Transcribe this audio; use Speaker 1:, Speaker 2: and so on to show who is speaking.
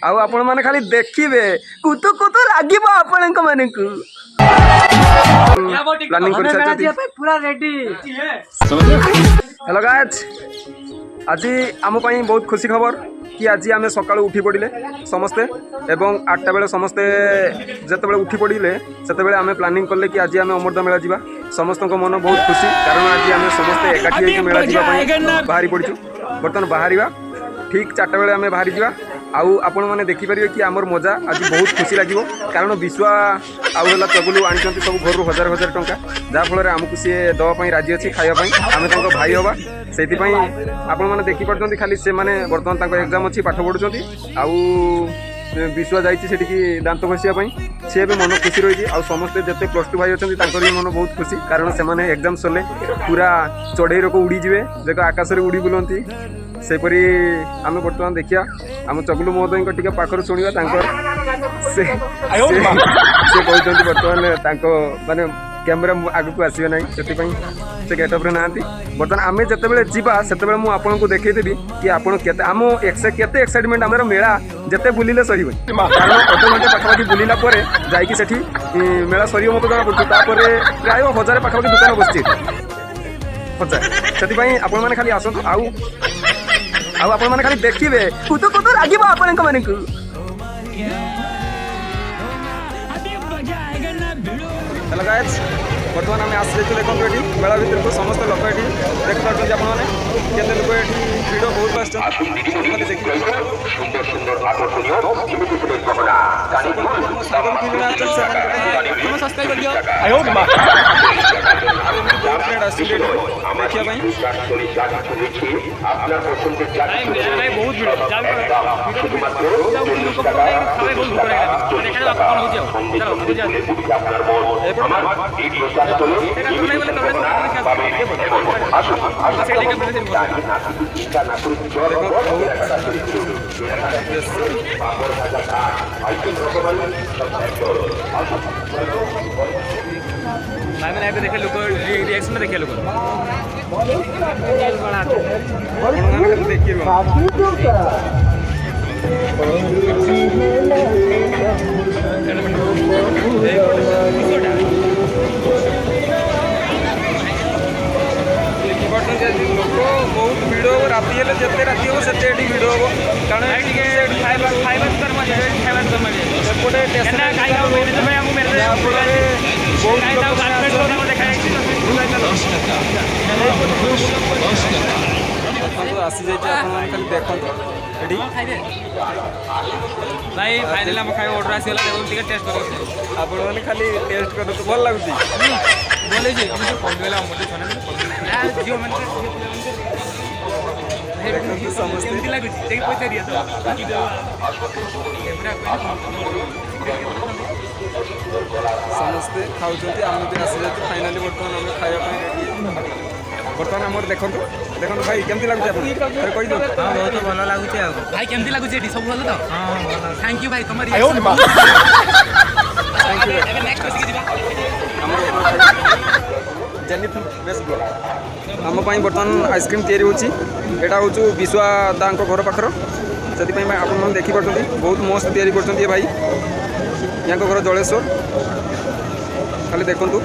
Speaker 1: आउ आपण माने खाली देखिबे कुतु कुतु लागिबो आपणक माने को प्लानिंग कर साथी
Speaker 2: पूरा रेडी।
Speaker 1: हेलो गाइस, आज आम पई बहुत खुशी खबर कि आज आम सकाळु उठी पड़िले समस्ते एवं 8टा बेले समस्ते जते बेले उठी पड़िले सेते बेले आम प्लानिंग करले कि आज आम अमरदा मेला जीवा। समस्त मन बहुत खुशी कारण आज आम समस्ते एकाठी होके मेला जीवा बाहरी पड़िछु। बर्तमान बाहरिया ठीक 4टा बेले आम बाहरी जीवा। आउ आपण मैंने देखिपारे कि आमर मजा आज बहुत खुशी लगे कारण विश्वा आउला चगुलू आनी सब घर हजार हजार टंका जहाँफल आमको सी दवाई राजी अच्छी खावाई आम भाई हवा से आपण मैंने देखिपार खाली से मैंने बर्तमान एग्जाम अच्छी पाठ पढ़ुं आउ विश्वा जाठी दांत घषापी सी भी मन खुशी रही आ समस्ते जिते +2 भाई अच्छा भी मन बहुत खुशी कारण से एग्जाम सरले पूरा चढ़ई रोक उड़ीजे देख आकाश में उड़ी बुलती सेपरी आम बर्तमान देखिया आम चगुलू महोदय टी पाखर शुणा से कहते बर्तमान माने कैमेरा आगू आसवे ना से गेटअप ना बर्तमान आम जिते जावा से मुझे देखईदेवी कि आपड़ के आम केते एक्साइटमेंट आम मेला जिते बुलिले सर कारण अध घंटे पाखापाखि बुलिला जाकि मेला सर मत जना पड़े प्राय 1000 पाखापाखि दुकान बसची 1000 से आपण मैंने खाली आसतु आउ आपण मैंने खाली देखिए कुतु कुतु लगे आपण माने को हेलो गाइस, बर्तमान आम आसी देखो ये मेला भितर को समस्त लोक ये देख पार्टी आपने लोक भिड़ बहुत मैंने देखे लोग रिएक्शन देखे लोग बहुत भिड़ हम राति जिते राति हम से भिड़ हम कारण आसी जाए खाली देखो भाई फाइनल आम खाଇବା ऑर्डर आसीगला टे टेस्ट कर आप खाली टेस्ट कर भल लगुच बोले समस्ते समस्ते खाऊँ आम भी आसी जाती फाइनाली बर्तमान आम खावाई रेडी बर्तमान आम देखो देखो भाई केमती लगुच कही दो बहुत भल लगुच भाई केमती लगुच सब भल तो थैंक यू भाई तुम आम बर्तमान आइसक्रीम तैयारी होची एटा हूँ विश्वा दा घर पाखर से आप देखिपे बहुत मस्त तैयारी कर भाई यहाँ घर जलेश्वर खाली देखु देखो